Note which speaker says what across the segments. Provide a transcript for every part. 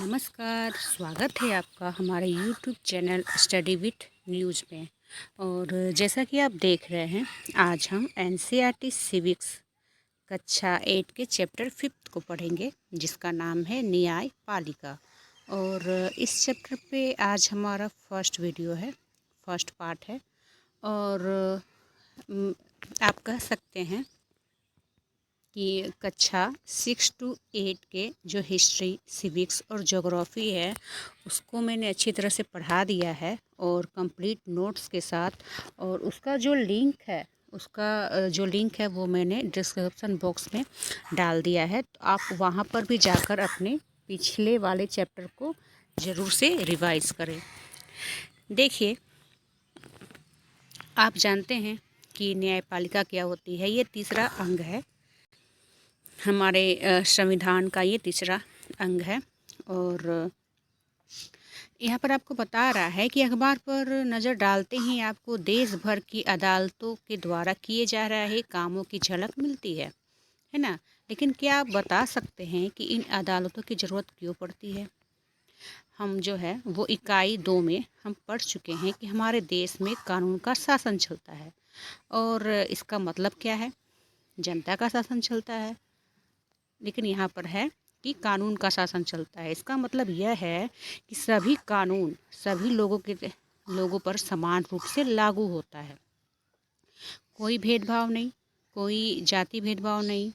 Speaker 1: नमस्कार, स्वागत है आपका हमारे YouTube channel study with news में। और जैसा कि आप देख रहे हैं, आज हम NCERT सिविक्स कक्षा 8 के चैप्टर 5 को पढ़ेंगे, जिसका नाम है न्यायपालिका। और इस चैप्टर पे आज हमारा फर्स्ट पार्ट है। और आप कह सकते हैं कि कक्षा 6 to 8 के जो हिस्ट्री, सिविक्स और ज्योग्राफी है, उसको मैंने अच्छी तरह से पढ़ा दिया है और कंप्लीट नोट्स के साथ। और उसका जो लिंक है वो मैंने डिस्क्रिप्शन बॉक्स में डाल दिया है, तो आप वहाँ पर भी जाकर अपने पिछले वाले चैप्टर को ज़रूर से रिवाइज करें। देखिए, आप जानते हैं कि न्यायपालिका क्या होती है। ये तीसरा अंग है हमारे संविधान का, ये तीसरा अंग है। और यहाँ पर आपको बता रहा है कि अखबार पर नज़र डालते ही आपको देश भर की अदालतों के द्वारा किए जा रहे कामों की झलक मिलती है ना। लेकिन क्या आप बता सकते हैं कि इन अदालतों की ज़रूरत क्यों पड़ती है? हम जो है वो इकाई 2 में हम पढ़ चुके हैं कि हमारे देश में कानून का शासन चलता है। और इसका मतलब क्या है? जनता का शासन चलता है। लेकिन यहाँ पर है कि कानून का शासन चलता है। इसका मतलब यह है कि सभी कानून सभी लोगों पर समान रूप से लागू होता है। कोई भेदभाव नहीं, कोई जाति भेदभाव नहीं,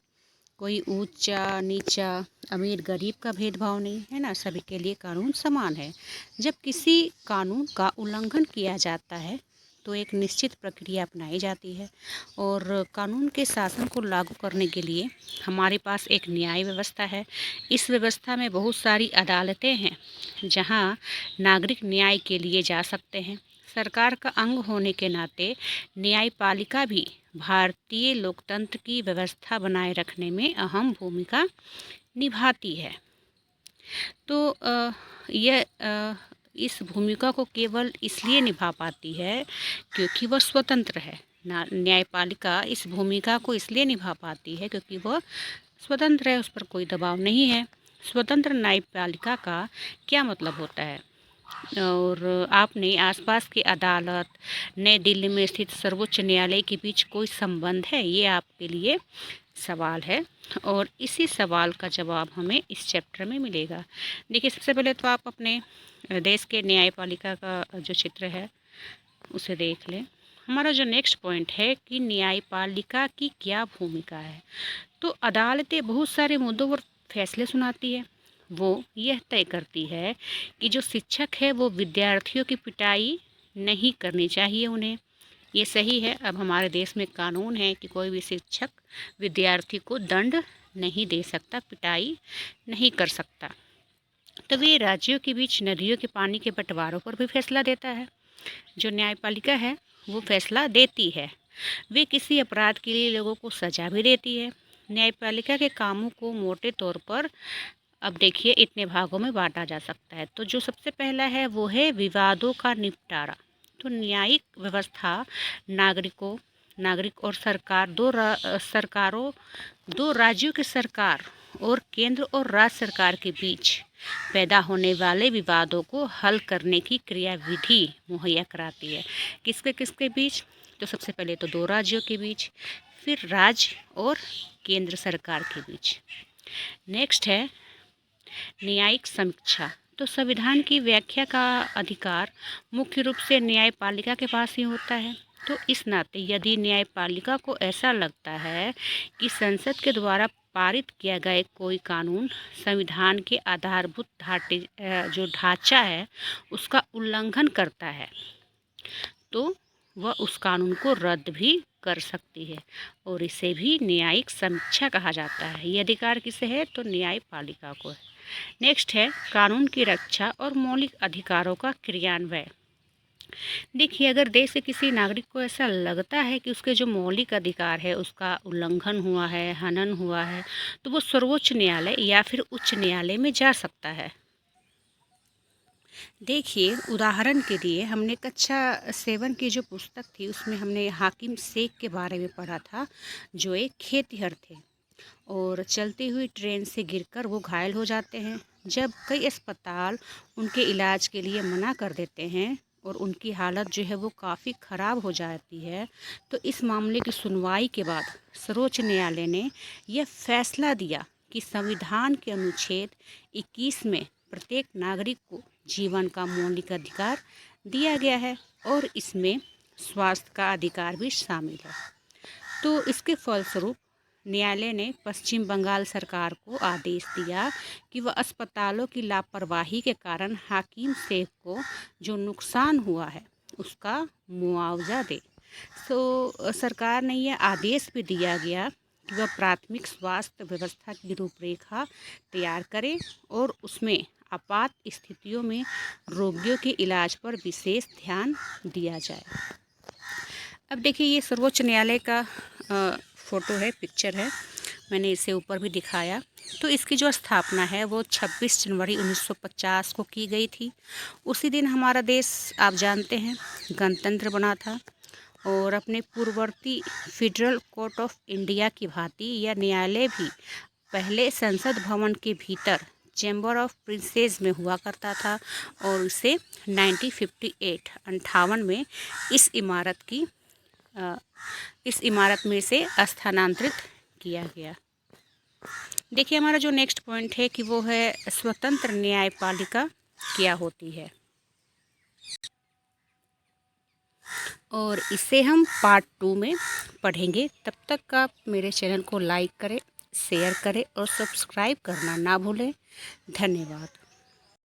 Speaker 1: कोई ऊंचा नीचा, अमीर गरीब का भेदभाव नहीं, है ना। सभी के लिए कानून समान है। जब किसी कानून का उल्लंघन किया जाता है तो एक निश्चित प्रक्रिया अपनाई जाती है। और कानून के शासन को लागू करने के लिए हमारे पास एक न्याय व्यवस्था है। इस व्यवस्था में बहुत सारी अदालतें हैं जहां नागरिक न्याय के लिए जा सकते हैं। सरकार का अंग होने के नाते न्यायपालिका भी भारतीय लोकतंत्र की व्यवस्था बनाए रखने में अहम भूमिका निभाती है। तो इस भूमिका को केवल इसलिए निभा पाती है क्योंकि वह स्वतंत्र है। न्यायपालिका इस भूमिका को इसलिए निभा पाती है क्योंकि वह स्वतंत्र है, उस पर कोई दबाव नहीं है। स्वतंत्र न्यायपालिका का क्या मतलब होता है? और आपने आसपास की अदालत, नई दिल्ली में स्थित सर्वोच्च न्यायालय के बीच कोई संबंध है? ये आपके लिए सवाल है और इसी सवाल का जवाब हमें इस चैप्टर में मिलेगा। देखिए, सबसे पहले तो आप अपने देश के न्यायपालिका का जो चित्र है उसे देख लें। हमारा जो नेक्स्ट पॉइंट है कि न्यायपालिका की क्या भूमिका है। तो अदालतें बहुत सारे मुद्दों पर फैसले सुनाती है। वो यह तय करती है कि जो शिक्षक है वो विद्यार्थियों की पिटाई नहीं करनी चाहिए उन्हें। ये सही है। अब हमारे देश में कानून है कि कोई भी शिक्षक विद्यार्थी को दंड नहीं दे सकता, पिटाई नहीं कर सकता। तब ये राज्यों के बीच नदियों के पानी के बंटवारों पर भी फैसला देता है। जो न्यायपालिका है वो फैसला देती है। वे किसी अपराध के लिए लोगों को सजा भी देती है। न्यायपालिका के कामों को मोटे तौर पर अब देखिए इतने भागों में बांटा जा सकता है। तो जो सबसे पहला है वो है विवादों का निपटारा। तो न्यायिक व्यवस्था नागरिक और सरकार दो राज्यों की सरकार और केंद्र और राज्य सरकार के बीच पैदा होने वाले विवादों को हल करने की क्रियाविधि मुहैया कराती है। किसके किसके बीच? तो सबसे पहले तो दो राज्यों के बीच, फिर राज्य और केंद्र सरकार के बीच। नेक्स्ट है न्यायिक समीक्षा। तो संविधान की व्याख्या का अधिकार मुख्य रूप से न्यायपालिका के पास ही होता है। तो इस नाते यदि न्यायपालिका को ऐसा लगता है कि संसद के द्वारा पारित किया गया कोई कानून संविधान के आधारभूत जो ढांचा है उसका उल्लंघन करता है, तो वह उस कानून को रद्द भी कर सकती है और इसे भी न्यायिक समीक्षा कहा जाता है। ये अधिकार किसे है? तो न्यायपालिका को है। नेक्स्ट है कानून की रक्षा और मौलिक अधिकारों का क्रियान्वयन। देखिए, अगर देश के किसी नागरिक को ऐसा लगता है कि उसके जो मौलिक अधिकार है उसका उल्लंघन हुआ है, हनन हुआ है, तो वो सर्वोच्च न्यायालय या फिर उच्च न्यायालय में जा सकता है। देखिए, उदाहरण के लिए हमने कक्षा 7 की जो पुस्तक थी उसमें हमने हाकिम शेख के बारे में पढ़ा था, जो एक खेतिहर थे और चलती हुई ट्रेन से गिरकर वो घायल हो जाते हैं। जब कई अस्पताल उनके इलाज के लिए मना कर देते हैं और उनकी हालत जो है वो काफ़ी ख़राब हो जाती है, तो इस मामले की सुनवाई के बाद सर्वोच्च न्यायालय ने यह फैसला दिया कि संविधान के अनुच्छेद 21 में प्रत्येक नागरिक को जीवन का मौलिक अधिकार दिया गया है और इसमें स्वास्थ्य का अधिकार भी शामिल है। तो इसके फलस्वरूप न्यायालय ने पश्चिम बंगाल सरकार को आदेश दिया कि वह अस्पतालों की लापरवाही के कारण हाकिम शेख को जो नुकसान हुआ है उसका मुआवजा दे। तो सरकार ने यह आदेश भी दिया गया कि वह प्राथमिक स्वास्थ्य व्यवस्था की रूपरेखा तैयार करे और उसमें आपात स्थितियों में रोगियों के इलाज पर विशेष ध्यान दिया जाए। अब देखिए, ये सर्वोच्च न्यायालय का फ़ोटो है, पिक्चर है, मैंने इसे ऊपर भी दिखाया। तो इसकी जो स्थापना है वो 26 जनवरी 1950 को की गई थी। उसी दिन हमारा देश, आप जानते हैं, गणतंत्र बना था और अपने पूर्ववर्ती फेडरल कोर्ट ऑफ इंडिया की भांति यह न्यायालय भी पहले संसद भवन के भीतर चैम्बर ऑफ प्रिंसेस में हुआ करता था और इसे 1958 में इस इमारत में से स्थानांतरित किया गया। देखिए, हमारा जो नेक्स्ट पॉइंट है कि वो है स्वतंत्र न्यायपालिका क्या होती है, और इसे हम पार्ट 2 में पढ़ेंगे। तब तक आप मेरे चैनल को लाइक करें, शेयर करें और सब्सक्राइब करना ना भूलें। धन्यवाद।